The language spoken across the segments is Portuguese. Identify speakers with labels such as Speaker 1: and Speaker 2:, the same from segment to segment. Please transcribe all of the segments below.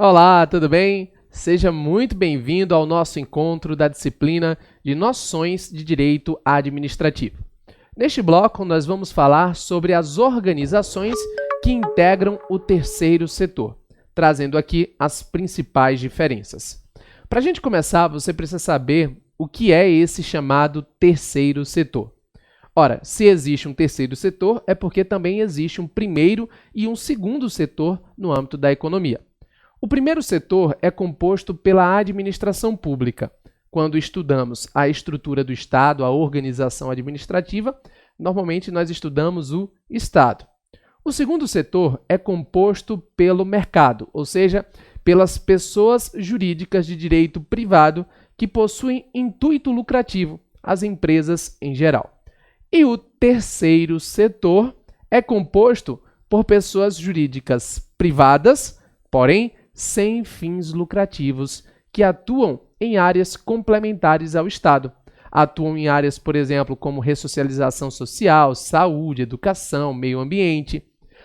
Speaker 1: Olá, tudo bem? Seja muito bem-vindo ao nosso encontro da disciplina de Noções de Direito Administrativo. Neste bloco, nós vamos falar sobre as organizações que integram o terceiro setor, trazendo aqui as principais diferenças. Para a gente começar, você precisa saber o que é esse chamado terceiro setor. Ora, se existe um terceiro setor, é porque também existe um primeiro e um segundo setor no âmbito da economia. O primeiro setor é composto pela administração pública. Quando estudamos a estrutura do Estado, a organização administrativa, normalmente nós estudamos o Estado. O segundo setor é composto pelo mercado, ou seja, pelas pessoas jurídicas de direito privado que possuem intuito lucrativo, as empresas em geral. E o terceiro setor é composto por pessoas jurídicas privadas, porém sem fins lucrativos, que atuam em áreas complementares ao Estado. Atuam em áreas, por exemplo, como ressocialização social, saúde, educação, meio ambiente.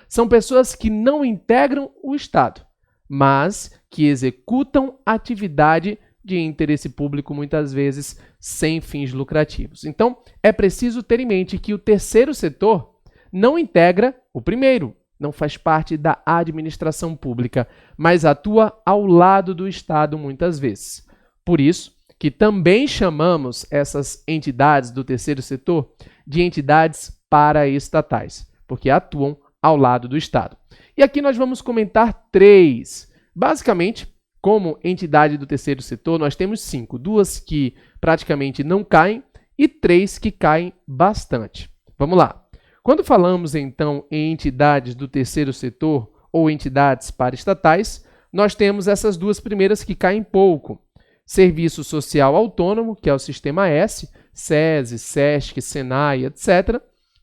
Speaker 1: São pessoas que não integram o Estado, mas que executam atividade de interesse público, muitas vezes sem fins lucrativos. Então, é preciso ter em mente que o terceiro setor não integra o primeiro, não faz parte da administração pública, mas atua ao lado do Estado muitas vezes. Por isso que também chamamos essas entidades do terceiro setor de entidades paraestatais, porque atuam ao lado do Estado. E aqui nós vamos comentar três. Basicamente, como entidade do terceiro setor, nós temos 5, 2 que praticamente não caem e 3 que caem bastante. Vamos lá. Quando falamos, então, em entidades do terceiro setor ou entidades paraestatais, nós temos essas duas primeiras que caem pouco. Serviço Social Autônomo, que é o Sistema S, SESI, SESC, SENAI, etc.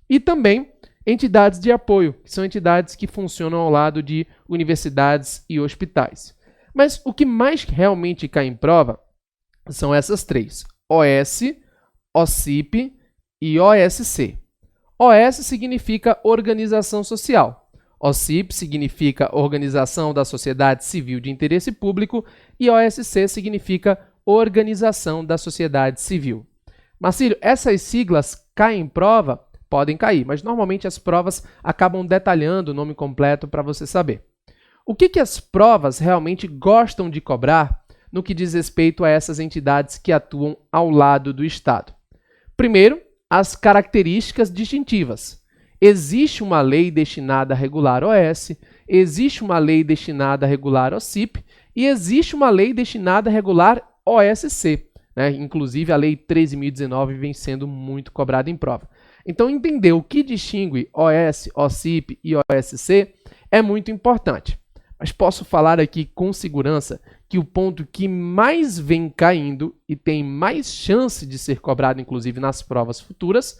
Speaker 1: E também entidades de apoio, que são entidades que funcionam ao lado de universidades e hospitais. Mas o que mais realmente cai em prova são essas três: OS, OCIP e OSC. OS significa Organização Social, OCIP significa Organização da Sociedade Civil de Interesse Público e OSC significa Organização da Sociedade Civil. Marcílio, essas siglas caem em prova? Podem cair, mas normalmente as provas acabam detalhando o nome completo para você saber. O que as provas realmente gostam de cobrar no que diz respeito a essas entidades que atuam ao lado do Estado? Primeiro, as características distintivas. Existe uma lei destinada a regular OS, existe uma lei destinada a regular OCIP e existe uma lei destinada a regular OSC. Inclusive, a Lei 13.019 vem sendo muito cobrada em prova. Então, entender o que distingue OS, OCIP e OSC é muito importante. Mas posso falar aqui com segurança que o ponto que mais vem caindo e tem mais chance de ser cobrado, inclusive nas provas futuras,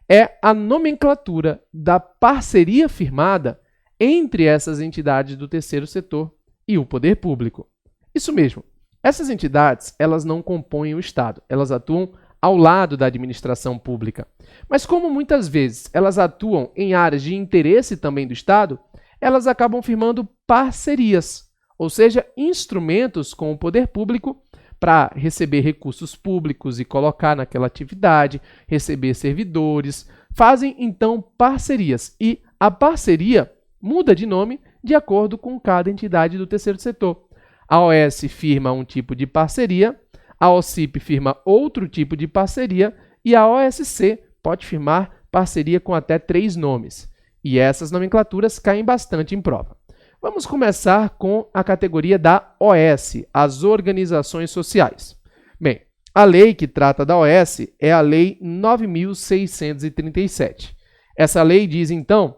Speaker 1: é a nomenclatura da parceria firmada entre essas entidades do terceiro setor e o poder público. Isso mesmo, essas entidades elas não compõem o Estado, elas atuam ao lado da administração pública. Mas como muitas vezes elas atuam em áreas de interesse também do Estado, elas acabam firmando parcerias, ou seja, instrumentos com o poder público para receber recursos públicos e colocar naquela atividade, receber servidores, fazem então parcerias e a parceria muda de nome de acordo com cada entidade do terceiro setor. A OS firma um tipo de parceria, a OCIP firma outro tipo de parceria e a OSC pode firmar parceria com até 3 nomes. E essas nomenclaturas caem bastante em prova. Vamos começar com a categoria da OS, as organizações sociais. Bem, a lei que trata da OS é a Lei 9.637. Essa lei diz, então,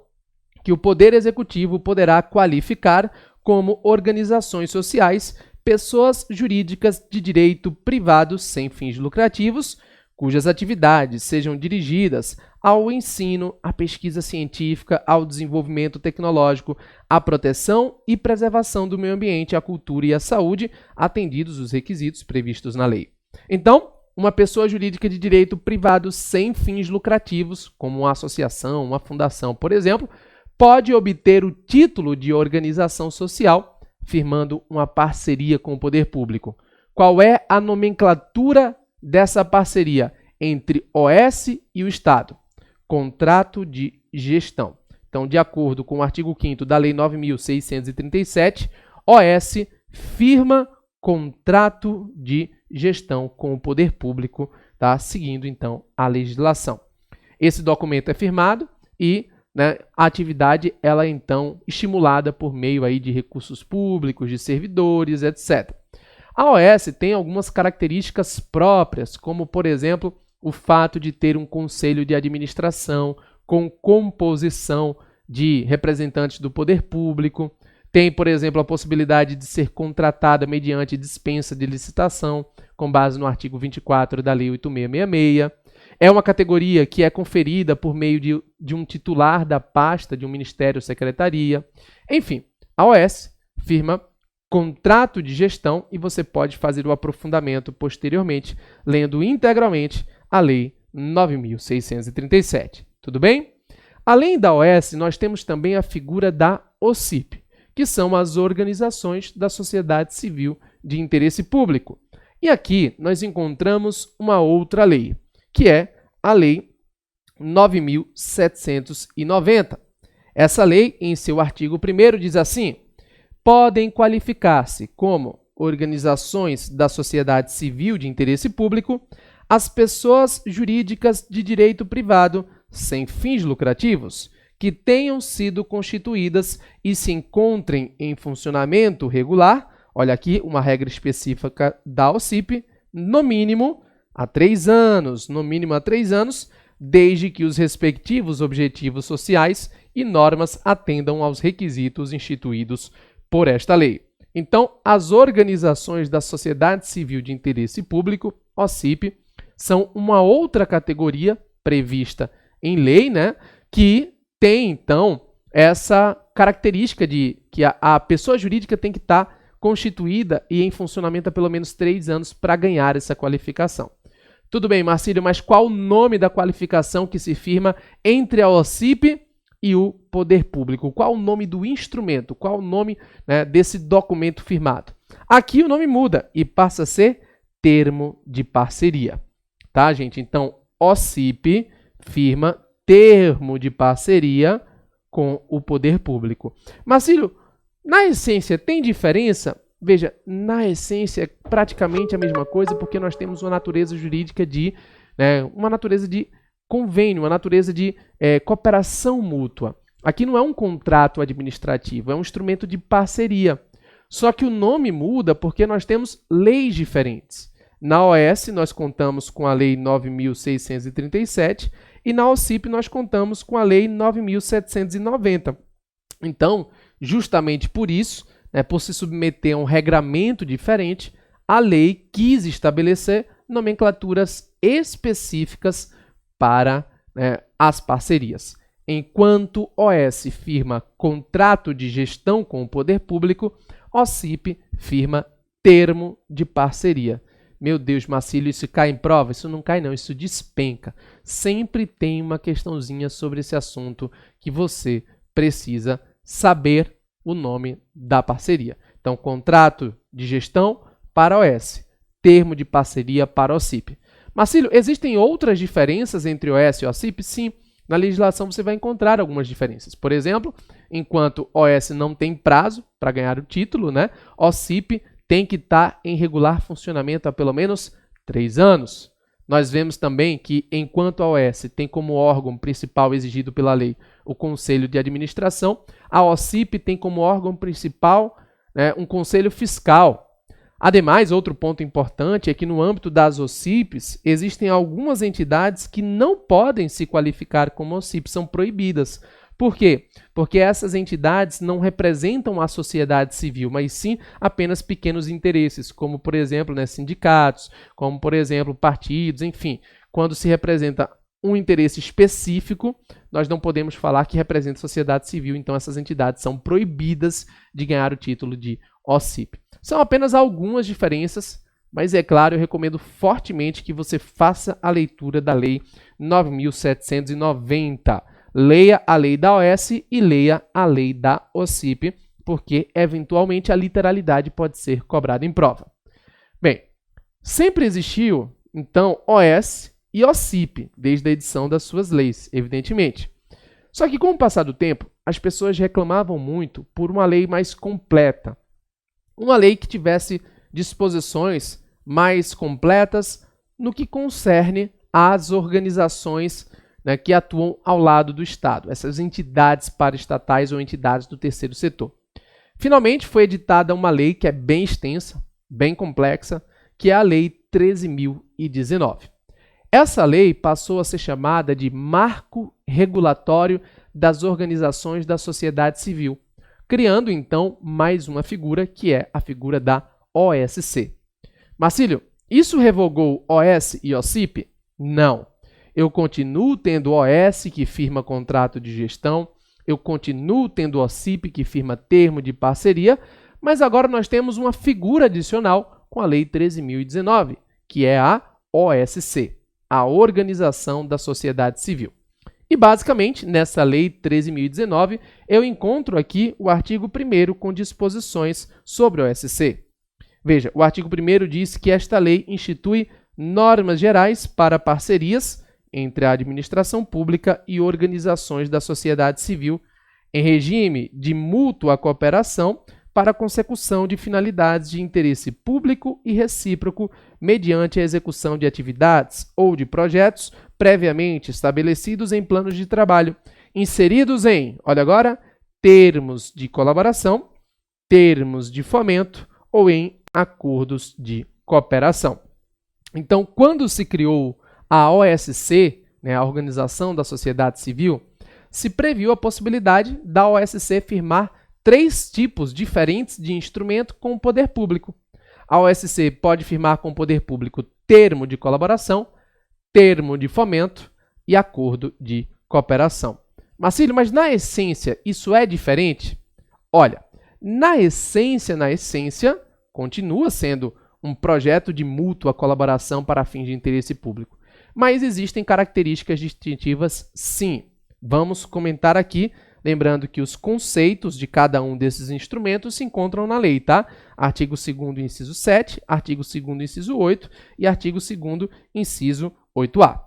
Speaker 1: que o Poder Executivo poderá qualificar como organizações sociais pessoas jurídicas de direito privado sem fins lucrativos, cujas atividades sejam dirigidas ao ensino, à pesquisa científica, ao desenvolvimento tecnológico, à proteção e preservação do meio ambiente, à cultura e à saúde, atendidos os requisitos previstos na lei. Então, uma pessoa jurídica de direito privado sem fins lucrativos, como uma associação, uma fundação, por exemplo, pode obter o título de organização social firmando uma parceria com o poder público. Qual é a nomenclatura dessa parceria entre OS e o Estado? Contrato de gestão. Então, de acordo com o artigo 5º da Lei 9.637, OS firma contrato de gestão com o poder público, tá? Seguindo, então, a legislação. Esse documento é firmado e, né, a atividade ela é, então, estimulada por meio aí de recursos públicos, de servidores, etc. A OS tem algumas características próprias, como, por exemplo, o fato de ter um conselho de administração com composição de representantes do poder público. Tem, por exemplo, a possibilidade de ser contratada mediante dispensa de licitação, com base no artigo 24 da Lei 8.666. É uma categoria que é conferida por meio de um titular da pasta de um ministério ou secretaria. Enfim, a OS firma contrato de gestão e você pode fazer o aprofundamento posteriormente, lendo integralmente a Lei 9.637. Tudo bem? Além da OS, nós temos também a figura da OCIP, que são as organizações da sociedade civil de interesse público. E aqui nós encontramos uma outra lei, que é a Lei 9.790. Essa lei, em seu artigo 1º, diz assim: podem qualificar-se como organizações da sociedade civil de interesse público as pessoas jurídicas de direito privado sem fins lucrativos que tenham sido constituídas e se encontrem em funcionamento regular, olha aqui uma regra específica da OCIP, no mínimo há 3 anos, desde que os respectivos objetivos sociais e normas atendam aos requisitos instituídos por esta lei. Então, as organizações da sociedade civil de interesse público, OCIP, são uma outra categoria prevista em lei, né, que tem, então, essa característica de que a pessoa jurídica tem que estar constituída e em funcionamento há pelo menos 3 anos para ganhar essa qualificação. Tudo bem, Marcílio, mas qual o nome da qualificação que se firma entre a OCIP e o poder público? Qual o nome do instrumento? Qual o nome, né, desse documento firmado? Aqui o nome muda e passa a ser termo de parceria. Tá, gente? Então, OCIP firma termo de parceria com o poder público. Marcílio, na essência tem diferença? Veja, na essência é praticamente a mesma coisa, porque nós temos uma natureza jurídica uma natureza de convênio, uma natureza de cooperação mútua. Aqui não é um contrato administrativo, é um instrumento de parceria. Só que o nome muda porque nós temos leis diferentes. Na OS nós contamos com a Lei 9.637 e na OCIP nós contamos com a Lei 9.790. Então, justamente por isso, por se submeter a um regramento diferente, a lei quis estabelecer nomenclaturas específicas para as parcerias. Enquanto OS firma contrato de gestão com o poder público, OCIP firma termo de parceria. Meu Deus, Marcílio, isso cai em prova? Isso não cai não, isso despenca. Sempre tem uma questãozinha sobre esse assunto que você precisa saber o nome da parceria. Então, contrato de gestão para OS, termo de parceria para OCIP. Marcílio, existem outras diferenças entre OS e OCIP? Sim, na legislação você vai encontrar algumas diferenças. Por exemplo, enquanto OS não tem prazo para ganhar o título, OCIP tem que estar em regular funcionamento há pelo menos 3 anos. Nós vemos também que, enquanto a OS tem como órgão principal exigido pela lei o Conselho de Administração, a OCIP tem como órgão principal um Conselho Fiscal. Ademais, outro ponto importante é que no âmbito das OCIPs, existem algumas entidades que não podem se qualificar como OCIP, são proibidas. Por quê? Porque essas entidades não representam a sociedade civil, mas sim apenas pequenos interesses, como, por exemplo, sindicatos, como, por exemplo, partidos, enfim. Quando se representa um interesse específico, nós não podemos falar que representa a sociedade civil, então essas entidades são proibidas de ganhar o título de OCIP. São apenas algumas diferenças, mas é claro, eu recomendo fortemente que você faça a leitura da Lei 9.790. Leia a lei da OS e leia a lei da OCIP porque eventualmente a literalidade pode ser cobrada em prova. Bem, sempre existiu, então, OS e OCIP, desde a edição das suas leis, evidentemente. Só que com o passar do tempo, as pessoas reclamavam muito por uma lei mais completa, uma lei que tivesse disposições mais completas no que concerne às organizações, né, que atuam ao lado do Estado, essas entidades paraestatais ou entidades do terceiro setor. Finalmente, foi editada uma lei que é bem extensa, bem complexa, que é a Lei 13.019. Essa lei passou a ser chamada de Marco Regulatório das Organizações da Sociedade Civil, criando, então, mais uma figura, que é a figura da OSC. Marcílio, isso revogou OS e OCIP? Não. Eu continuo tendo OS que firma contrato de gestão, eu continuo tendo OCIP que firma termo de parceria, mas agora nós temos uma figura adicional com a Lei 13.019, que é a OSC, a Organização da Sociedade Civil. E, basicamente, nessa Lei 13.019, eu encontro aqui o artigo 1º com disposições sobre a OSC. Veja, o artigo 1º diz que esta lei institui normas gerais para parcerias entre a administração pública e organizações da sociedade civil em regime de mútua cooperação para a consecução de finalidades de interesse público e recíproco mediante a execução de atividades ou de projetos previamente estabelecidos em planos de trabalho, inseridos em, olha agora, termos de colaboração, termos de fomento ou em acordos de cooperação. Então, quando se criou a OSC, né, a Organização da Sociedade Civil, se previu a possibilidade da OSC firmar 3 tipos diferentes de instrumento com o poder público. A OSC pode firmar com o poder público termo de colaboração, termo de fomento e acordo de cooperação. Marcílio, mas na essência isso é diferente? Olha, na essência, continua sendo um projeto de mútua colaboração para fins de interesse público. Mas existem características distintivas, sim. Vamos comentar aqui, lembrando que os conceitos de cada um desses instrumentos se encontram na lei, tá? Artigo 2º, inciso 7, artigo 2º, inciso 8 e artigo 2º, inciso 8A.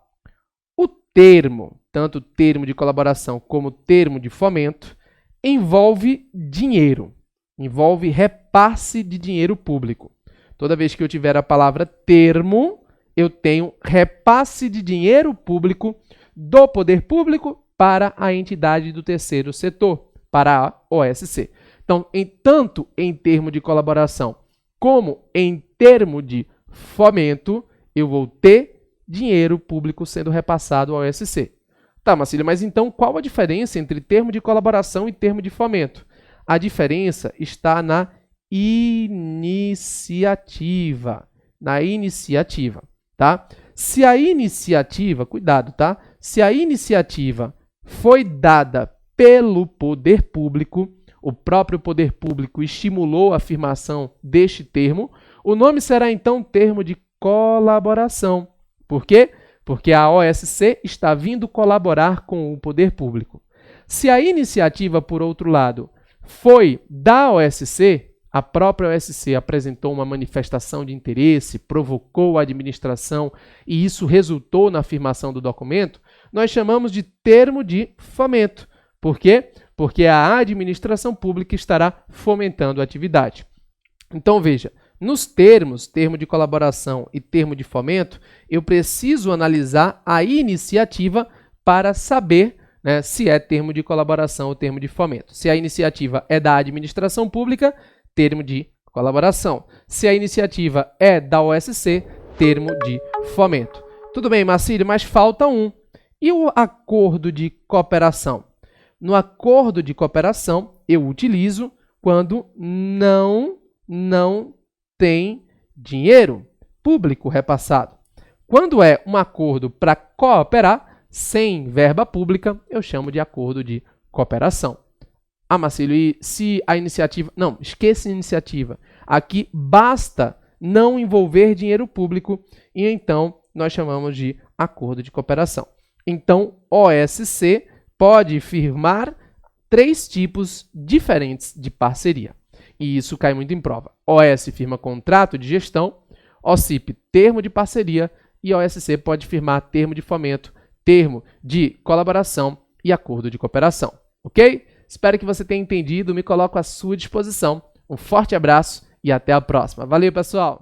Speaker 1: O termo, tanto termo de colaboração como termo de fomento, envolve dinheiro, envolve repasse de dinheiro público. Toda vez que eu tiver a palavra termo, eu tenho repasse de dinheiro público do poder público para a entidade do terceiro setor, para a OSC. Então, tanto em termo de colaboração como em termo de fomento, eu vou ter dinheiro público sendo repassado ao OSC. Tá, Marcílio, mas então qual a diferença entre termo de colaboração e termo de fomento? A diferença está na iniciativa. Tá? Se a iniciativa, cuidado, tá? Se a iniciativa foi dada pelo poder público, o próprio poder público estimulou a afirmação deste termo, o nome será então termo de colaboração. Por quê? Porque a OSC está vindo colaborar com o poder público. Se a iniciativa, por outro lado, foi da OSC, a própria OSC apresentou uma manifestação de interesse, provocou a administração e isso resultou na afirmação do documento, nós chamamos de termo de fomento. Por quê? Porque a administração pública estará fomentando a atividade. Então, veja, nos termos, termo de colaboração e termo de fomento, eu preciso analisar a iniciativa para saber, né, se é termo de colaboração ou termo de fomento. Se a iniciativa é da administração pública, termo de colaboração. Se a iniciativa é da OSC, termo de fomento. Tudo bem, Marcílio, mas falta um. E o acordo de cooperação? No acordo de cooperação, eu utilizo quando não tem dinheiro público repassado. Quando é um acordo para cooperar, sem verba pública, eu chamo de acordo de cooperação. Ah, Marcílio, e se a iniciativa... Não, esqueça a iniciativa. Aqui basta não envolver dinheiro público e então nós chamamos de acordo de cooperação. Então, OSC pode firmar 3 tipos diferentes de parceria. E isso cai muito em prova. OS firma contrato de gestão, OCIP termo de parceria e OSC pode firmar termo de fomento, termo de colaboração e acordo de cooperação. Ok? Espero que você tenha entendido, me coloco à sua disposição. Um forte abraço e até a próxima. Valeu, pessoal!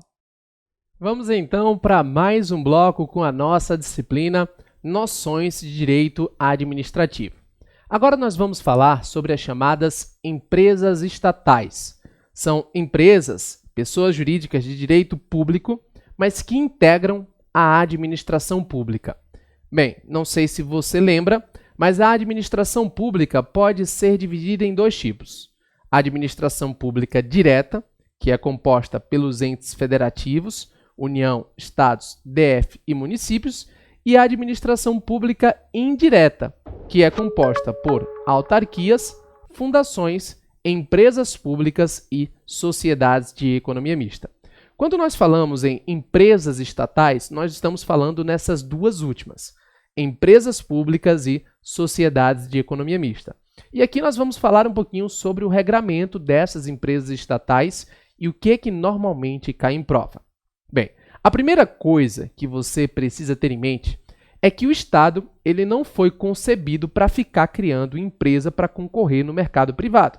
Speaker 1: Vamos então para mais um bloco com a nossa disciplina Noções de Direito Administrativo. Agora nós vamos falar sobre as chamadas empresas estatais. São empresas, pessoas jurídicas de direito público, mas que integram a administração pública. Bem, não sei se você lembra, mas a administração pública pode ser dividida em 2 tipos. A administração pública direta, que é composta pelos entes federativos, União, Estados, DF e municípios, e a administração pública indireta, que é composta por autarquias, fundações, empresas públicas e sociedades de economia mista. Quando nós falamos em empresas estatais, nós estamos falando nessas 2 últimas, empresas públicas e sociedades de economia mista. E aqui nós vamos falar um pouquinho sobre o regramento dessas empresas estatais e o que normalmente cai em prova. Bem, a primeira coisa que você precisa ter em mente é que o Estado ele não foi concebido para ficar criando empresa para concorrer no mercado privado.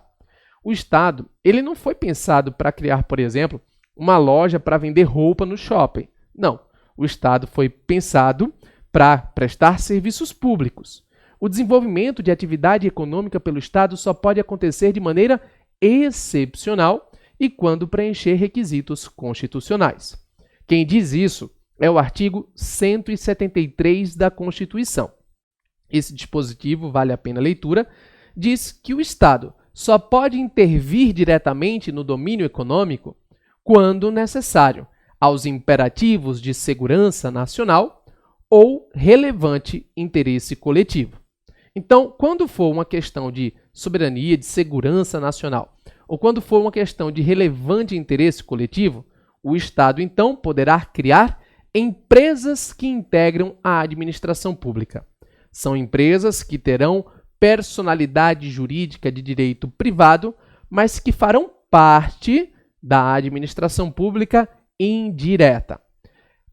Speaker 1: O Estado ele não foi pensado para criar, por exemplo, uma loja para vender roupa no shopping. Não, o Estado foi pensado para prestar serviços públicos. O desenvolvimento de atividade econômica pelo Estado só pode acontecer de maneira excepcional e quando preencher requisitos constitucionais. Quem diz isso é o artigo 173 da Constituição. Esse dispositivo, vale a pena a leitura, diz que o Estado só pode intervir diretamente no domínio econômico quando necessário, aos imperativos de segurança nacional ou relevante interesse coletivo. Então, quando for uma questão de soberania, de segurança nacional, ou quando for uma questão de relevante interesse coletivo, o Estado, então, poderá criar empresas que integram a administração pública. São empresas que terão personalidade jurídica de direito privado, mas que farão parte da administração pública indireta.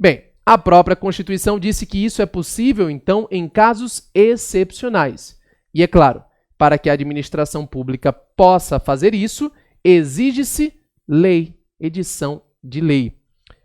Speaker 1: Bem, a própria Constituição disse que isso é possível, então, em casos excepcionais. E, é claro, para que a administração pública possa fazer isso, exige-se lei, edição de lei.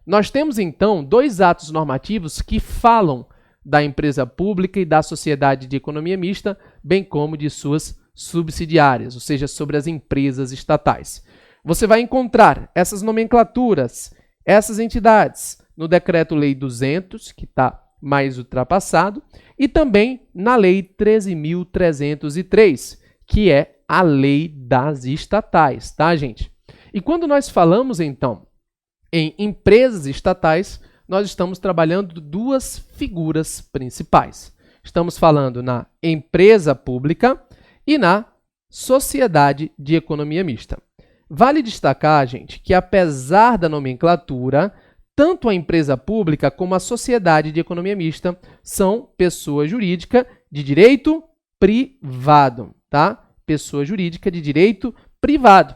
Speaker 1: Nós temos, então, 2 atos normativos que falam da empresa pública e da sociedade de economia mista, bem como de suas subsidiárias, ou seja, sobre as empresas estatais. Você vai encontrar essas nomenclaturas, essas entidades, no Decreto-Lei 200, que está mais ultrapassado, e também na Lei 13.303, que é a Lei das Estatais, tá, gente? E quando nós falamos, então, em empresas estatais, nós estamos trabalhando 2 figuras principais. Estamos falando na empresa pública e na sociedade de economia mista. Vale destacar, gente, que apesar da nomenclatura, tanto a empresa pública como a sociedade de economia mista são pessoa jurídica de direito privado, tá? Pessoa jurídica de direito privado.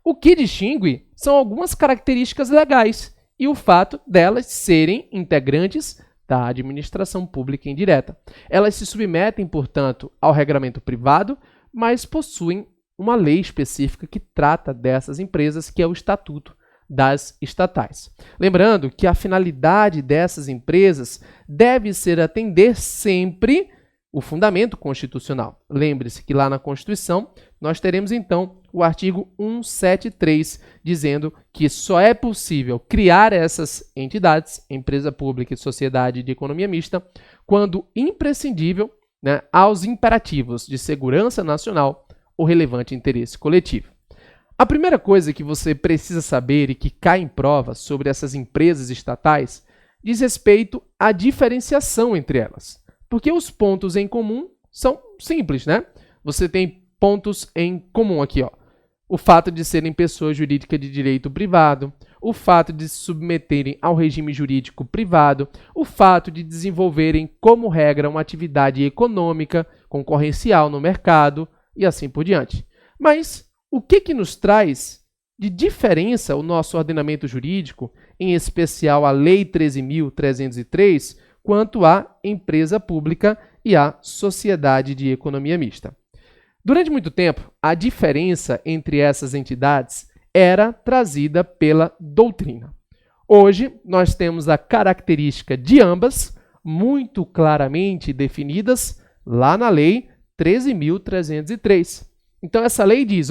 Speaker 1: O que distingue são algumas características legais e o fato delas serem integrantes da administração pública indireta. Elas se submetem, portanto, ao regramento privado, mas possuem uma lei específica que trata dessas empresas, que é o Estatuto das Estatais. Lembrando que a finalidade dessas empresas deve ser atender sempre o fundamento constitucional. Lembre-se que lá na Constituição nós teremos, então, o artigo 173, dizendo que só é possível criar essas entidades, empresa pública e sociedade de economia mista, quando imprescindível, né, aos imperativos de segurança nacional ou relevante interesse coletivo. A primeira coisa que você precisa saber e que cai em prova sobre essas empresas estatais diz respeito à diferenciação entre elas. Porque os pontos em comum são simples, né? Você tem pontos em comum aqui, ó. O fato de serem pessoa jurídica de direito privado, o fato de se submeterem ao regime jurídico privado, o fato de desenvolverem como regra uma atividade econômica concorrencial no mercado, e assim por diante. Mas o que nos traz de diferença o nosso ordenamento jurídico, em especial a Lei 13.303, quanto à empresa pública e à sociedade de economia mista? Durante muito tempo, a diferença entre essas entidades era trazida pela doutrina. Hoje, nós temos a característica de ambas muito claramente definidas lá na Lei 13.303. Então, essa lei diz,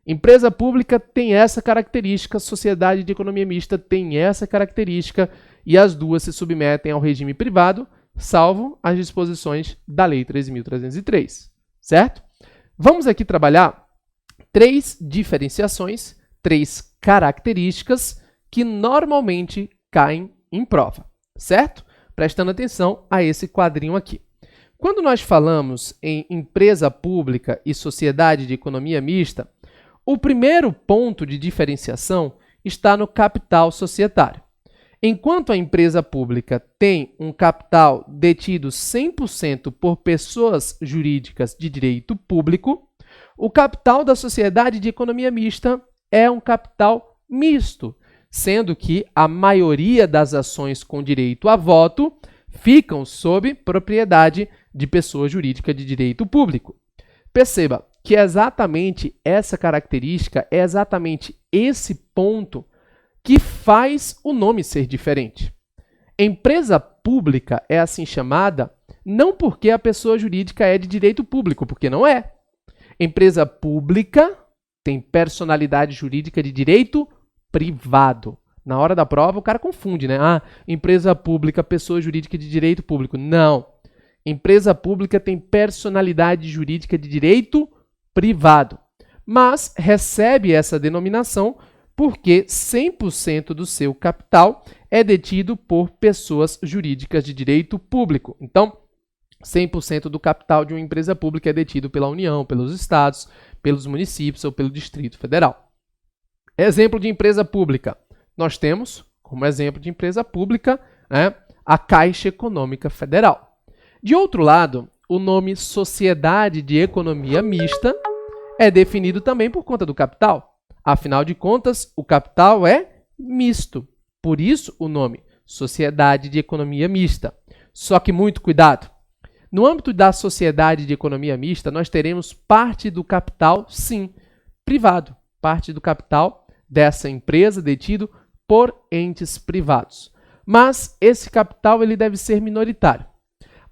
Speaker 1: empresa pública tem essa característica, sociedade de economia mista tem essa característica, e as duas se submetem ao regime privado, salvo as disposições da Lei 13.303, certo? Vamos aqui trabalhar 3 diferenciações, 3 características que normalmente caem em prova, certo? Prestando atenção a esse quadrinho aqui. Quando nós falamos em empresa pública e sociedade de economia mista, o primeiro ponto de diferenciação está no capital societário. Enquanto a empresa pública tem um capital detido 100% por pessoas jurídicas de direito público, o capital da sociedade de economia mista é um capital misto, sendo que a maioria das ações com direito a voto ficam sob propriedade de pessoa jurídica de direito público. Perceba que exatamente essa característica, é exatamente esse ponto que faz o nome ser diferente. Empresa pública é assim chamada não porque a pessoa jurídica é de direito público, porque não é. Empresa pública tem personalidade jurídica de direito privado. Na hora da prova, o cara confunde, né? Empresa pública, pessoa jurídica de direito público. Não. Empresa pública tem personalidade jurídica de direito privado, mas recebe essa denominação porque 100% do seu capital é detido por pessoas jurídicas de direito público. Então, 100% do capital de uma empresa pública é detido pela União, pelos estados, pelos municípios ou pelo Distrito Federal. Exemplo de empresa pública. Nós temos, como exemplo de empresa pública, a Caixa Econômica Federal. De outro lado, o nome Sociedade de Economia Mista é definido também por conta do capital. Afinal de contas, o capital é misto. Por isso, o nome Sociedade de Economia Mista. Só que muito cuidado. No âmbito da Sociedade de Economia Mista, nós teremos parte do capital, sim, privado. Parte do capital dessa empresa detido por entes privados. Mas esse capital ele deve ser minoritário.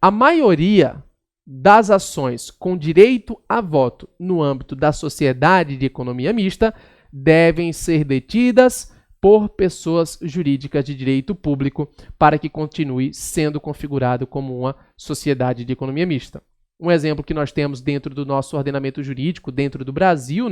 Speaker 1: A maioria das ações com direito a voto no âmbito da Sociedade de Economia Mista devem ser detidas por pessoas jurídicas de direito público para que continue sendo configurado como uma sociedade de economia mista. Um exemplo que nós temos dentro do nosso ordenamento jurídico, dentro do Brasil,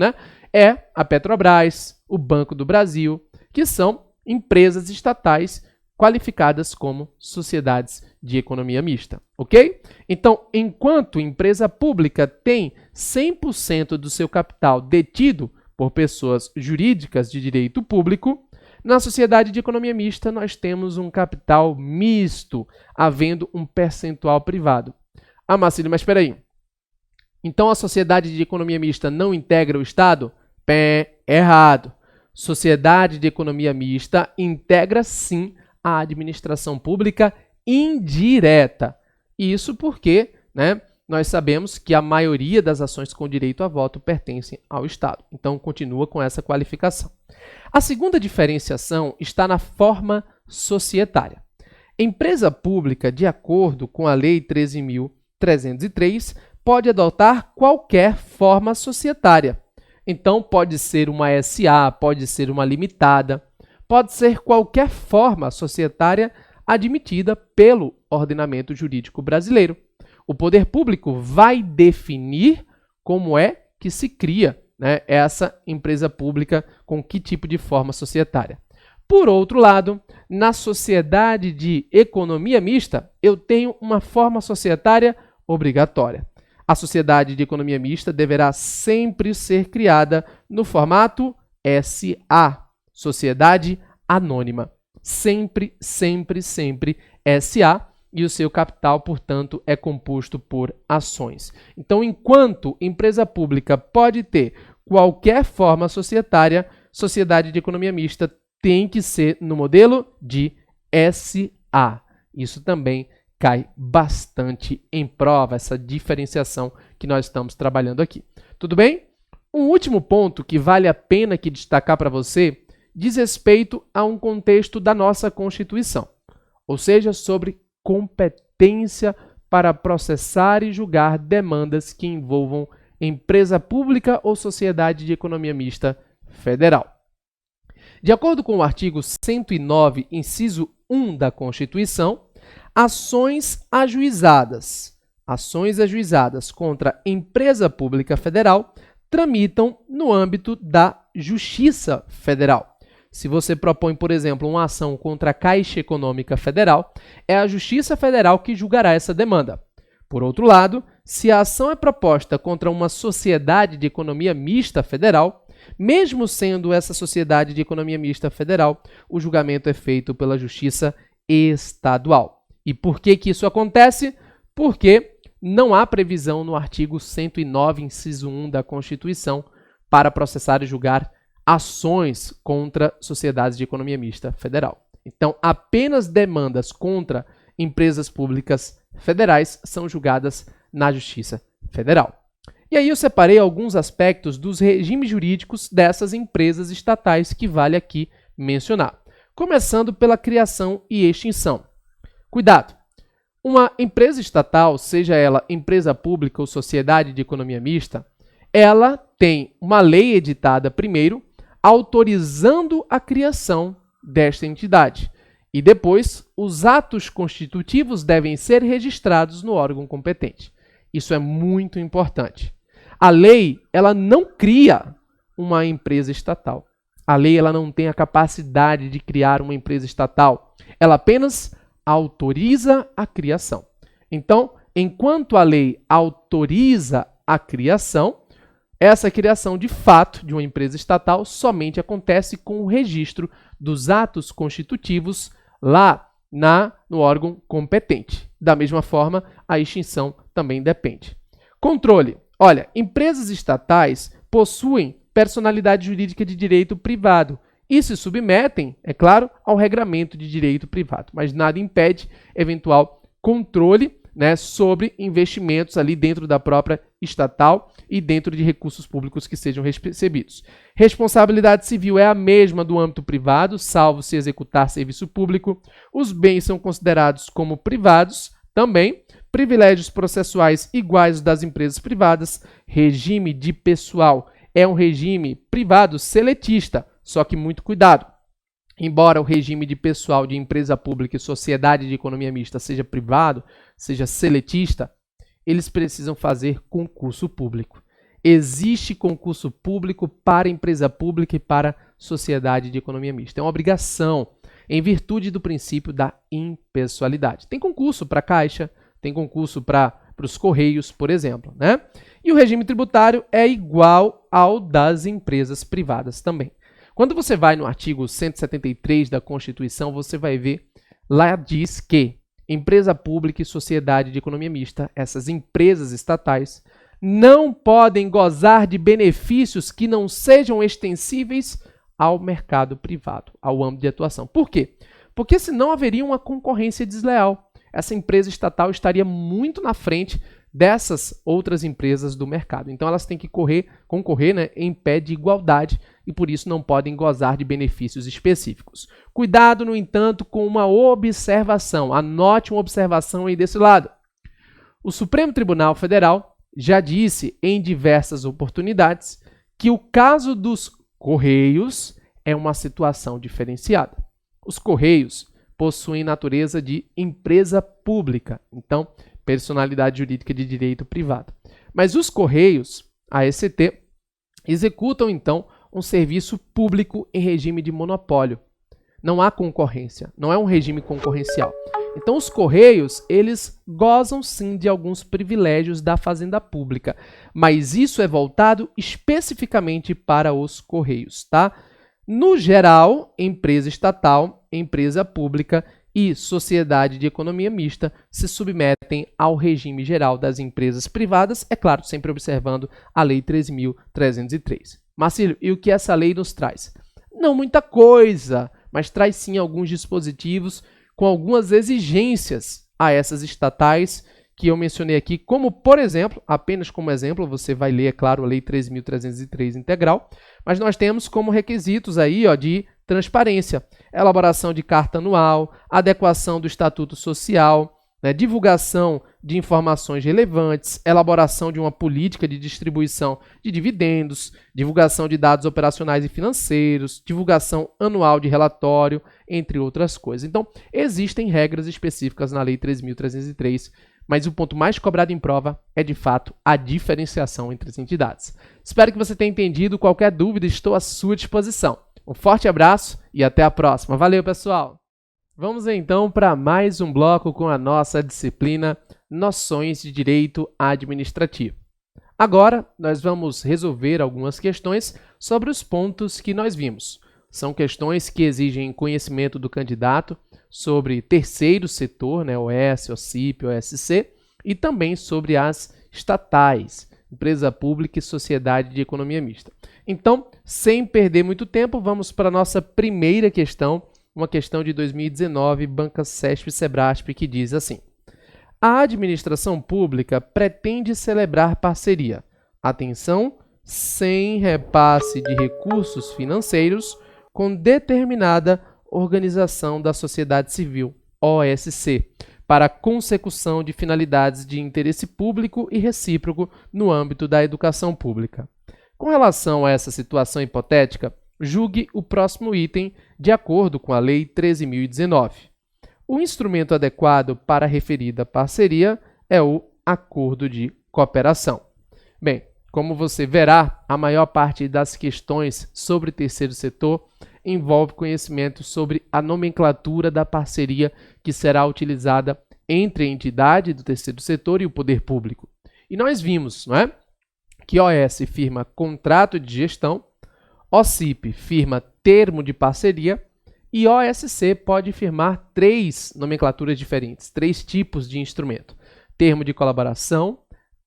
Speaker 1: é a Petrobras, o Banco do Brasil, que são empresas estatais qualificadas como sociedades de economia mista, ok? Então, enquanto empresa pública tem 100% do seu capital detido por pessoas jurídicas de direito público, na sociedade de economia mista nós temos um capital misto, havendo um percentual privado. Marcílio, mas espera aí. Então a sociedade de economia mista não integra o Estado? Errado. Sociedade de economia mista integra sim a administração pública indireta. Isso porque, nós sabemos que a maioria das ações com direito a voto pertencem ao Estado. Então, continua com essa qualificação. A segunda diferenciação está na forma societária. Empresa pública, de acordo com a Lei 13.303, pode adotar qualquer forma societária. Então, pode ser uma SA, pode ser uma limitada, pode ser qualquer forma societária admitida pelo ordenamento jurídico brasileiro. O poder público vai definir como é que se cria essa empresa pública com que tipo de forma societária. Por outro lado, na sociedade de economia mista, eu tenho uma forma societária obrigatória. A sociedade de economia mista deverá sempre ser criada no formato SA, Sociedade Anônima. Sempre, sempre, sempre SA, e o seu capital, portanto, é composto por ações. Então, enquanto empresa pública pode ter qualquer forma societária, sociedade de economia mista tem que ser no modelo de SA. Isso também cai bastante em prova, essa diferenciação que nós estamos trabalhando aqui. Tudo bem? Um último ponto que vale a pena aqui destacar para você diz respeito a um contexto da nossa Constituição, ou seja, sobre competência para processar e julgar demandas que envolvam empresa pública ou sociedade de economia mista federal. De acordo com o artigo 109, inciso 1 da Constituição, ações ajuizadas contra empresa pública federal tramitam no âmbito da Justiça Federal. Se você propõe, por exemplo, uma ação contra a Caixa Econômica Federal, é a Justiça Federal que julgará essa demanda. Por outro lado, se a ação é proposta contra uma sociedade de economia mista federal, mesmo sendo essa sociedade de economia mista federal, o julgamento é feito pela Justiça Estadual. E por que isso acontece? Porque não há previsão no artigo 109, inciso 1 da Constituição, para processar e julgar ações contra sociedades de economia mista federal. Então, apenas demandas contra empresas públicas federais são julgadas na Justiça Federal. E aí eu separei alguns aspectos dos regimes jurídicos dessas empresas estatais que vale aqui mencionar. Começando pela criação e extinção. Cuidado! Uma empresa estatal, seja ela empresa pública ou sociedade de economia mista, ela tem uma lei editada primeiro, autorizando a criação desta entidade. E depois, os atos constitutivos devem ser registrados no órgão competente. Isso é muito importante. A lei, ela não cria uma empresa estatal. A lei, ela não tem a capacidade de criar uma empresa estatal. Ela apenas autoriza a criação. Então, enquanto a lei autoriza a criação, essa criação de fato de uma empresa estatal somente acontece com o registro dos atos constitutivos lá no órgão competente. Da mesma forma, a extinção também depende. Controle. Olha, empresas estatais possuem personalidade jurídica de direito privado e se submetem, é claro, ao regramento de direito privado, mas nada impede eventual controle, sobre investimentos ali dentro da própria estatal e dentro de recursos públicos que sejam recebidos. Responsabilidade civil é a mesma do âmbito privado, salvo se executar serviço público. Os bens são considerados como privados também. Privilégios processuais iguais das empresas privadas. Regime de pessoal é um regime privado seletista, só que muito cuidado. Embora o regime de pessoal de empresa pública e sociedade de economia mista seja privado, seja seletista, eles precisam fazer concurso público. Existe concurso público para empresa pública e para sociedade de economia mista. É uma obrigação, em virtude do princípio da impessoalidade. Tem concurso para a Caixa, tem concurso para os Correios, por exemplo, E o regime tributário é igual ao das empresas privadas também. Quando você vai no artigo 173 da Constituição, você vai ver, lá diz que empresa pública e sociedade de economia mista, essas empresas estatais, não podem gozar de benefícios que não sejam extensíveis ao mercado privado, ao âmbito de atuação. Por quê? Porque senão haveria uma concorrência desleal. Essa empresa estatal estaria muito na frente dessas outras empresas do mercado. Então, elas têm que concorrer em pé de igualdade e, por isso, não podem gozar de benefícios específicos. Cuidado, no entanto, com uma observação. Anote uma observação aí desse lado. O Supremo Tribunal Federal já disse em diversas oportunidades que o caso dos Correios é uma situação diferenciada. Os Correios possuem natureza de empresa pública, então, personalidade jurídica de direito privado. Mas os Correios, a ECT, executam, então, um serviço público em regime de monopólio. Não há concorrência, não é um regime concorrencial. Então, os Correios, eles gozam sim de alguns privilégios da fazenda pública, mas isso é voltado especificamente para os Correios, tá? No geral, empresa estatal, empresa pública, e sociedade de economia mista se submetem ao regime geral das empresas privadas, é claro, sempre observando a Lei 13.303. Marcílio, e o que essa lei nos traz? Não muita coisa, mas traz sim alguns dispositivos com algumas exigências a essas estatais que eu mencionei aqui, como, por exemplo, apenas como exemplo, você vai ler, é claro, a Lei 13.303 integral, mas nós temos como requisitos aí, de transparência, elaboração de carta anual, adequação do estatuto social, divulgação de informações relevantes, elaboração de uma política de distribuição de dividendos, divulgação de dados operacionais e financeiros, divulgação anual de relatório, entre outras coisas. Então, existem regras específicas na Lei 13.303, mas o ponto mais cobrado em prova é, de fato, a diferenciação entre as entidades. Espero que você tenha entendido. Qualquer dúvida, estou à sua disposição. Um forte abraço e até a próxima. Valeu, pessoal! Vamos então para mais um bloco com a nossa disciplina Noções de Direito Administrativo. Agora, nós vamos resolver algumas questões sobre os pontos que nós vimos. São questões que exigem conhecimento do candidato sobre terceiro setor, OS, OCIP, OSC, e também sobre as estatais, empresa pública e sociedade de economia mista. Então, sem perder muito tempo, vamos para a nossa primeira questão, uma questão de 2019, Banca CESP-Sebrasp, que diz assim: a administração pública pretende celebrar parceria, atenção, sem repasse de recursos financeiros, com determinada organização da sociedade civil, OSC, para a consecução de finalidades de interesse público e recíproco no âmbito da educação pública. Com relação a essa situação hipotética, julgue o próximo item de acordo com a Lei 13.019. O instrumento adequado para a referida parceria é o acordo de cooperação. Bem, como você verá, a maior parte das questões sobre terceiro setor envolve conhecimento sobre a nomenclatura da parceria que será utilizada entre a entidade do terceiro setor e o poder público. E nós vimos, que OS firma contrato de gestão, OCIP firma termo de parceria e OSC pode firmar 3 nomenclaturas diferentes, 3 tipos de instrumento: termo de colaboração,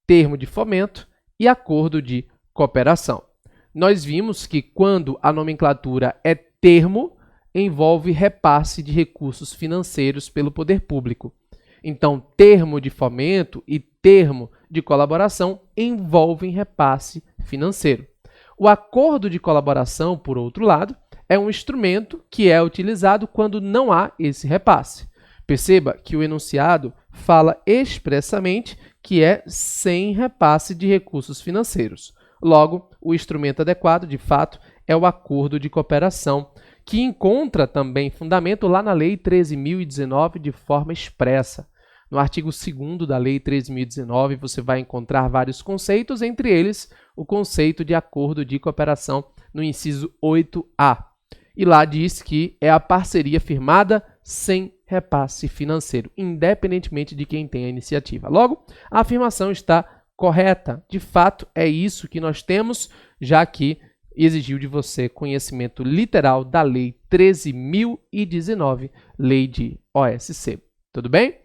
Speaker 1: termo de fomento e acordo de cooperação. Nós vimos que quando a nomenclatura é termo, envolve repasse de recursos financeiros pelo poder público. Então, termo de fomento e termo de colaboração envolvem repasse financeiro. O acordo de colaboração, por outro lado, é um instrumento que é utilizado quando não há esse repasse. Perceba que o enunciado fala expressamente que é sem repasse de recursos financeiros. Logo, o instrumento adequado, de fato, é o acordo de cooperação, que encontra também fundamento lá na Lei 13.019 de forma expressa. No artigo 2º da Lei 13.019, você vai encontrar vários conceitos, entre eles o conceito de acordo de cooperação no inciso 8A. E lá diz que é a parceria firmada sem repasse financeiro, independentemente de quem tem a iniciativa. Logo, a afirmação está correta. De fato, é isso que nós temos, já que exigiu de você conhecimento literal da Lei 13.019, Lei de OSC. Tudo bem?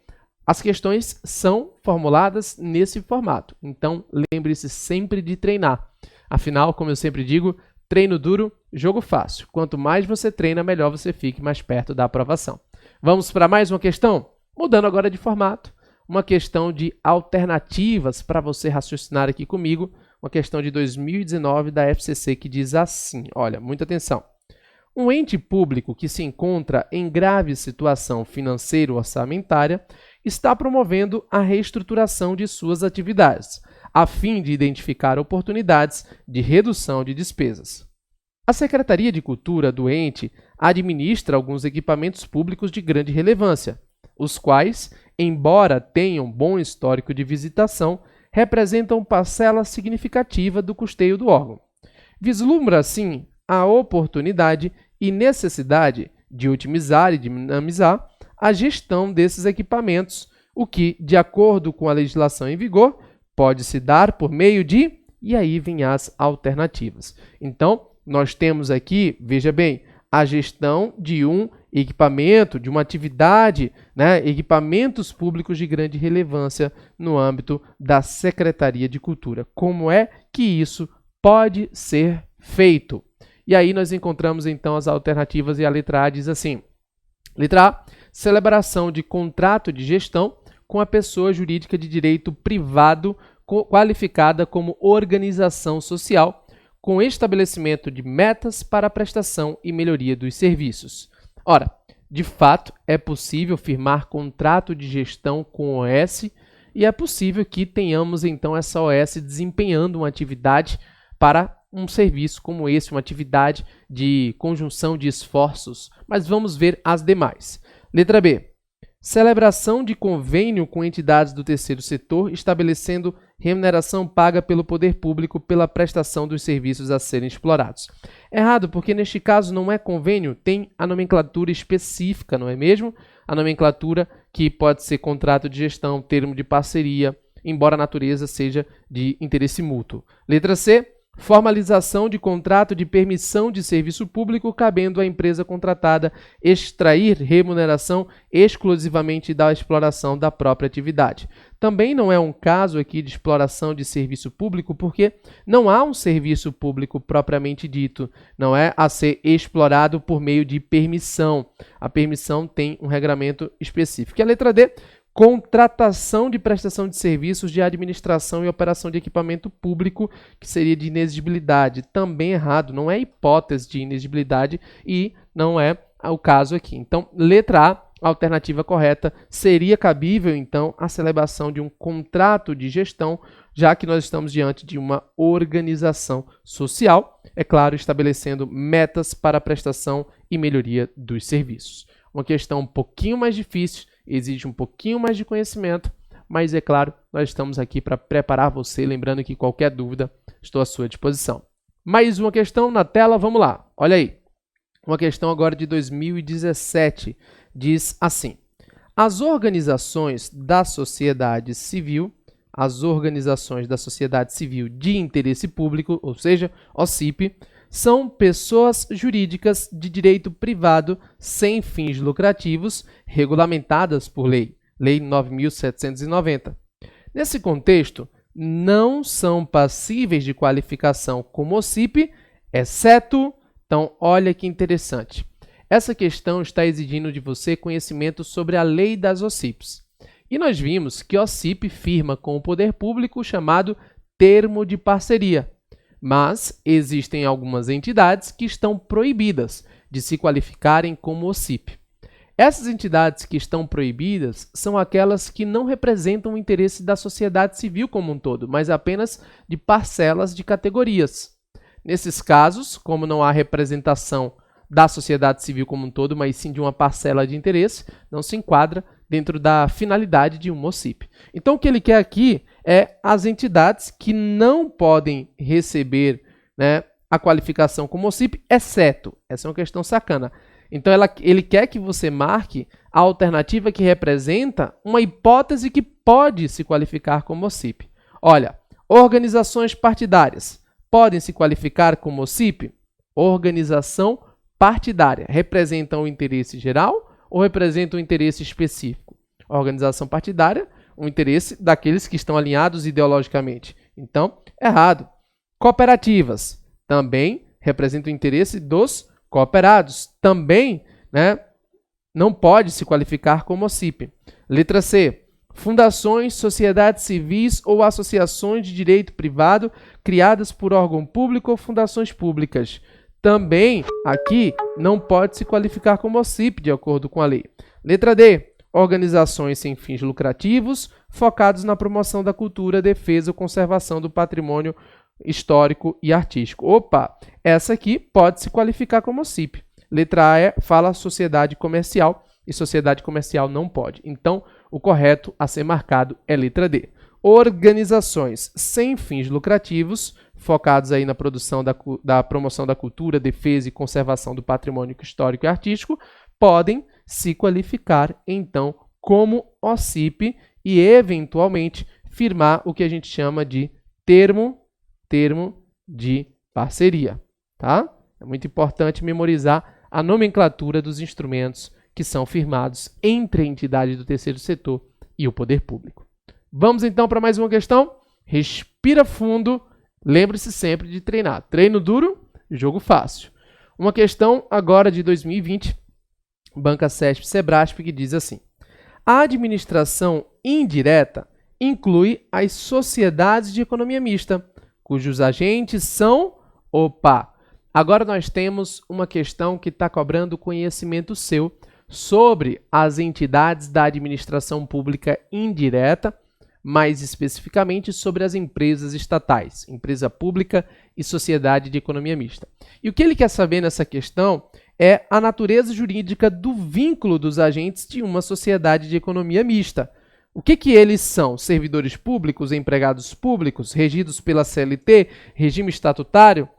Speaker 1: As questões são formuladas nesse formato, então lembre-se sempre de treinar. Afinal, como eu sempre digo, treino duro, jogo fácil. Quanto mais você treina, melhor você fique mais perto da aprovação. Vamos para mais uma questão? Mudando agora de formato, uma questão de alternativas para você raciocinar aqui comigo, uma questão de 2019 da FCC que diz assim, olha, muita atenção. Um ente público que se encontra em grave situação financeiro-orçamentária está promovendo a reestruturação de suas atividades, a fim de identificar oportunidades de redução de despesas. A Secretaria de Cultura do ente administra alguns equipamentos públicos de grande relevância, os quais, embora tenham bom histórico de visitação, representam parcela significativa do custeio do órgão. Vislumbra, assim, a oportunidade e necessidade de otimizar e dinamizar a gestão desses equipamentos, o que, de acordo com a legislação em vigor, pode se dar por meio de... E aí vêm as alternativas. Então, nós temos aqui, veja bem, a gestão de um equipamento, de uma atividade, né, equipamentos públicos de grande relevância no âmbito da Secretaria de Cultura. Como é que isso pode ser feito? E aí nós encontramos então as alternativas e a letra A diz assim: letra A, celebração de contrato de gestão com a pessoa jurídica de direito privado qualificada como organização social, com estabelecimento de metas para a prestação e melhoria dos serviços. Ora, de fato, é possível firmar contrato de gestão com OS e é possível que tenhamos então essa OS desempenhando uma atividade para um serviço como esse, uma atividade de conjunção de esforços, mas vamos ver as demais. Letra B. Celebração de convênio com entidades do terceiro setor, estabelecendo remuneração paga pelo poder público pela prestação dos serviços a serem explorados. Errado, porque neste caso não é convênio, tem a nomenclatura específica, não é mesmo? A nomenclatura que pode ser contrato de gestão, termo de parceria, embora a natureza seja de interesse mútuo. Letra C. Formalização de contrato de permissão de serviço público, cabendo à empresa contratada extrair remuneração exclusivamente da exploração da própria atividade. Também não é um caso aqui de exploração de serviço público, porque não há um serviço público propriamente dito, não é a ser explorado por meio de permissão. A permissão tem um regramento específico. E a letra D, contratação de prestação de serviços de administração e operação de equipamento público, que seria de inexigibilidade. Também errado, não é hipótese de inexigibilidade e não é o caso aqui. Então, letra A, a alternativa correta, seria cabível, então, a celebração de um contrato de gestão, já que nós estamos diante de uma organização social, é claro, estabelecendo metas para a prestação e melhoria dos serviços. Uma questão um pouquinho mais difícil, exige um pouquinho mais de conhecimento, mas é claro, nós estamos aqui para preparar você, lembrando que qualquer dúvida, estou à sua disposição. Mais uma questão na tela, vamos lá, olha aí. Uma questão agora de 2017, diz assim: as organizações da sociedade civil de interesse público, ou seja, OCIP, são pessoas jurídicas de direito privado sem fins lucrativos, regulamentadas por lei, Lei 9.790. Nesse contexto, não são passíveis de qualificação como OCIP, exceto... Então, olha que interessante. Essa questão está exigindo de você conhecimento sobre a lei das OCIPs. E nós vimos que OCIP firma com o poder público o chamado termo de parceria. Mas existem algumas entidades que estão proibidas de se qualificarem como OCIP. Essas entidades que estão proibidas são aquelas que não representam o interesse da sociedade civil como um todo, mas apenas de parcelas de categorias. Nesses casos, como não há representação da sociedade civil como um todo, mas sim de uma parcela de interesse, não se enquadra dentro da finalidade de um OCIP. Então, o que ele quer aqui é as entidades que não podem receber, né, a qualificação como OCIP, exceto, essa é uma questão sacana. Então, ele quer que você marque a alternativa que representa uma hipótese que pode se qualificar como OCIP. Olha, organizações partidárias podem se qualificar como OCIP? Organização partidária. Representam o interesse geral ou representam o interesse específico? A organização partidária, o interesse daqueles que estão alinhados ideologicamente. Então, errado. Cooperativas também representam o interesse dos cooperados. Também, né, não pode se qualificar como OCIP. Letra C. Fundações, sociedades civis ou associações de direito privado criadas por órgão público ou fundações públicas. Também, aqui, não pode se qualificar como OCIP, de acordo com a lei. Letra D. Organizações sem fins lucrativos, focados na promoção da cultura, defesa ou conservação do patrimônio histórico e artístico. Opa, essa aqui pode se qualificar como OCIP. Letra A fala sociedade comercial, e sociedade comercial não pode. Então, o correto a ser marcado é letra D. Organizações sem fins lucrativos, focados aí na produção da promoção da cultura, defesa e conservação do patrimônio histórico e artístico, podem se qualificar, então, como OCIP e, eventualmente, firmar o que a gente chama de termo de parceria, tá? É muito importante memorizar a nomenclatura dos instrumentos que são firmados entre a entidade do terceiro setor e o poder público. Vamos então para mais uma questão? Respira fundo, lembre-se sempre de treinar. Treino duro, jogo fácil. Uma questão agora de 2020, Banca CESP-Sebrasp, que diz assim: a administração indireta inclui as sociedades de economia mista, cujos agentes são... Agora nós temos uma questão que está cobrando conhecimento seu sobre as entidades da administração pública indireta, mais especificamente sobre as empresas estatais, empresa pública e sociedade de economia mista. E o que ele quer saber nessa questão é a natureza jurídica do vínculo dos agentes de uma sociedade de economia mista. O que eles são? Servidores públicos, empregados públicos, regidos pela CLT, regime estatutário?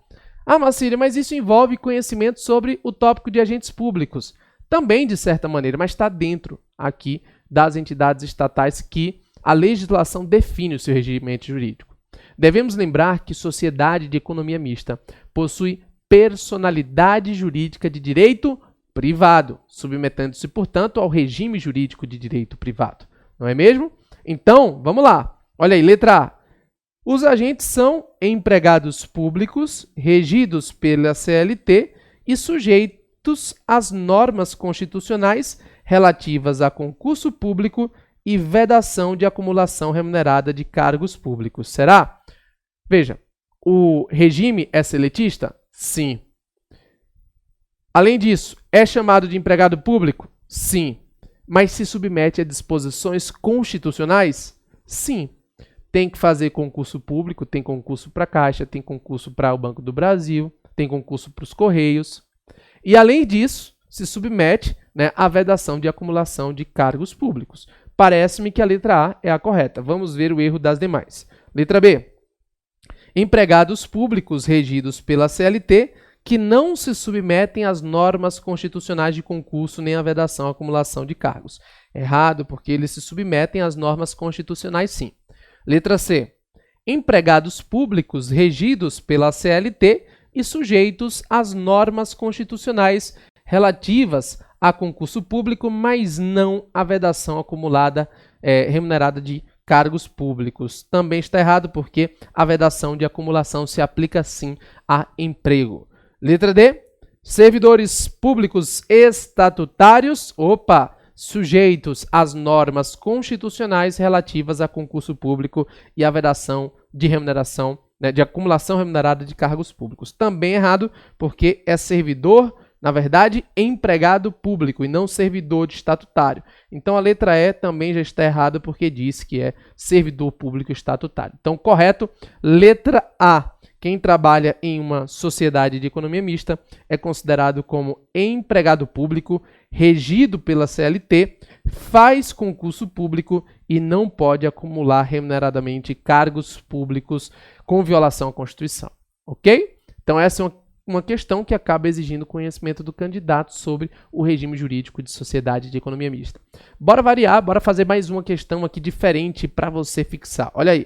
Speaker 1: Ah, Marcília, mas isso envolve conhecimento sobre o tópico de agentes públicos. Também, de certa maneira, mas está dentro aqui das entidades estatais que a legislação define o seu regimento jurídico. Devemos lembrar que sociedade de economia mista possui personalidade jurídica de direito privado, submetendo-se, portanto, ao regime jurídico de direito privado. Não é mesmo? Então, vamos lá. Olha aí, letra A. Os agentes são empregados públicos, regidos pela CLT e sujeitos às normas constitucionais relativas a concurso público e vedação de acumulação remunerada de cargos públicos. Será? Veja, o regime é seletista? Sim. Além disso, é chamado de empregado público? Sim. Mas se submete a disposições constitucionais? Sim. Tem que fazer concurso público, tem concurso para a Caixa, tem concurso para o Banco do Brasil, tem concurso para os Correios. E, além disso, se submete, à vedação de acumulação de cargos públicos. Parece-me que a letra A é a correta. Vamos ver o erro das demais. Letra B. Empregados públicos regidos pela CLT que não se submetem às normas constitucionais de concurso nem à vedação à acumulação de cargos. Errado, porque eles se submetem às normas constitucionais, sim. Letra C. Empregados públicos regidos pela CLT e sujeitos às normas constitucionais relativas a concurso público, mas não à vedação acumulada remunerada de cargos públicos. Também está errado, porque a vedação de acumulação se aplica sim a emprego. Letra D. Servidores públicos estatutários, sujeitos às normas constitucionais relativas a concurso público e à vedação de remuneração, de acumulação remunerada de cargos públicos. Também errado, porque é servidor, na verdade, empregado público e não servidor de estatutário. Então, a letra E também já está errada, porque diz que é servidor público estatutário. Então, correto, letra A. Quem trabalha em uma sociedade de economia mista é considerado como empregado público, regido pela CLT, faz concurso público e não pode acumular remuneradamente cargos públicos com violação à Constituição. Ok? Então, essa é uma questão que acaba exigindo conhecimento do candidato sobre o regime jurídico de sociedade de economia mista. Bora variar, bora fazer mais uma questão aqui diferente para você fixar. Olha aí.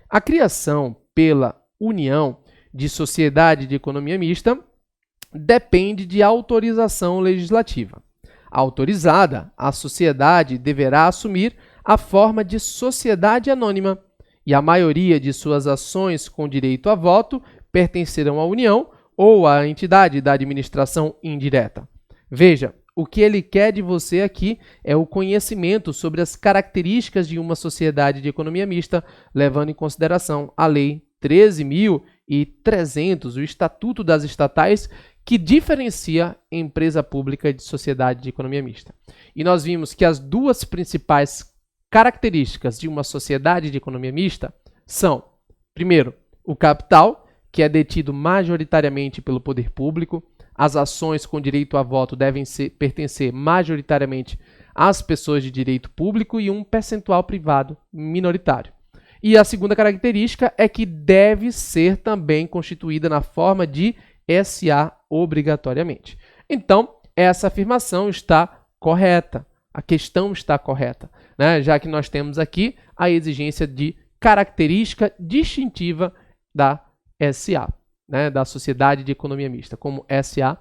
Speaker 1: A criação pela União de Sociedade de Economia Mista depende de autorização legislativa. Autorizada, a sociedade deverá assumir a forma de sociedade anônima e a maioria de suas ações com direito a voto pertencerão à União ou à entidade da administração indireta. Veja, o que ele quer de você aqui é o conhecimento sobre as características de uma sociedade de economia mista, levando em consideração a Lei 13.300, o Estatuto das Estatais, que diferencia empresa pública de sociedade de economia mista. E nós vimos que as duas principais características de uma sociedade de economia mista são, primeiro, o capital, que é detido majoritariamente pelo poder público. As ações com direito a voto devem pertencer majoritariamente às pessoas de direito público e um percentual privado minoritário. E a segunda característica é que deve ser também constituída na forma de SA obrigatoriamente. Então, essa afirmação está correta, a questão está correta, já que nós temos aqui a exigência de característica distintiva da SA, da Sociedade de Economia Mista, como SA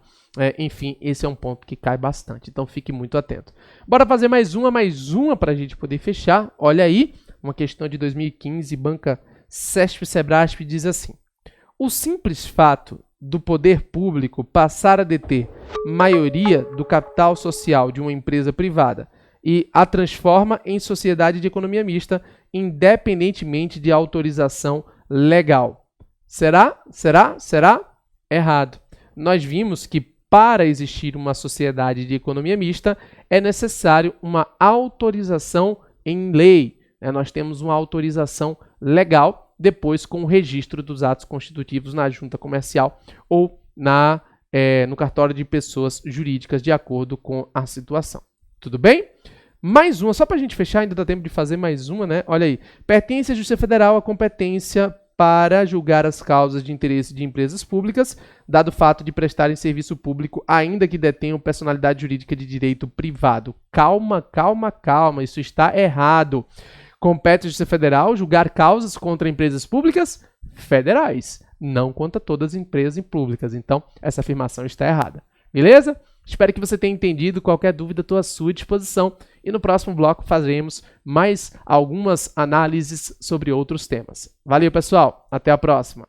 Speaker 1: enfim, esse é um ponto que cai bastante, então fique muito atento. Bora fazer mais uma para a gente poder fechar. Olha aí, uma questão de 2015, banca CESP-Sebrasp diz assim: o simples fato do poder público passar a deter maioria do capital social de uma empresa privada e a transforma em sociedade de economia mista, independentemente de autorização legal. Será? Errado. Nós vimos que para existir uma sociedade de economia mista é necessário uma autorização em lei. Nós temos uma autorização legal, depois com o registro dos atos constitutivos na junta comercial ou no cartório de pessoas jurídicas, de acordo com a situação. Tudo bem? Mais uma, só para a gente fechar, ainda dá tempo de fazer mais uma, né? Olha aí. Pertence à Justiça Federal a competência para julgar as causas de interesse de empresas públicas, dado o fato de prestarem serviço público, ainda que detenham personalidade jurídica de direito privado. Calma, isso está errado. Compete à Justiça Federal julgar causas contra empresas públicas federais, não contra todas as empresas públicas. Então, essa afirmação está errada. Beleza? Espero que você tenha entendido. Qualquer dúvida, estou à sua disposição. E no próximo bloco faremos mais algumas análises sobre outros temas. Valeu, pessoal. Até a próxima.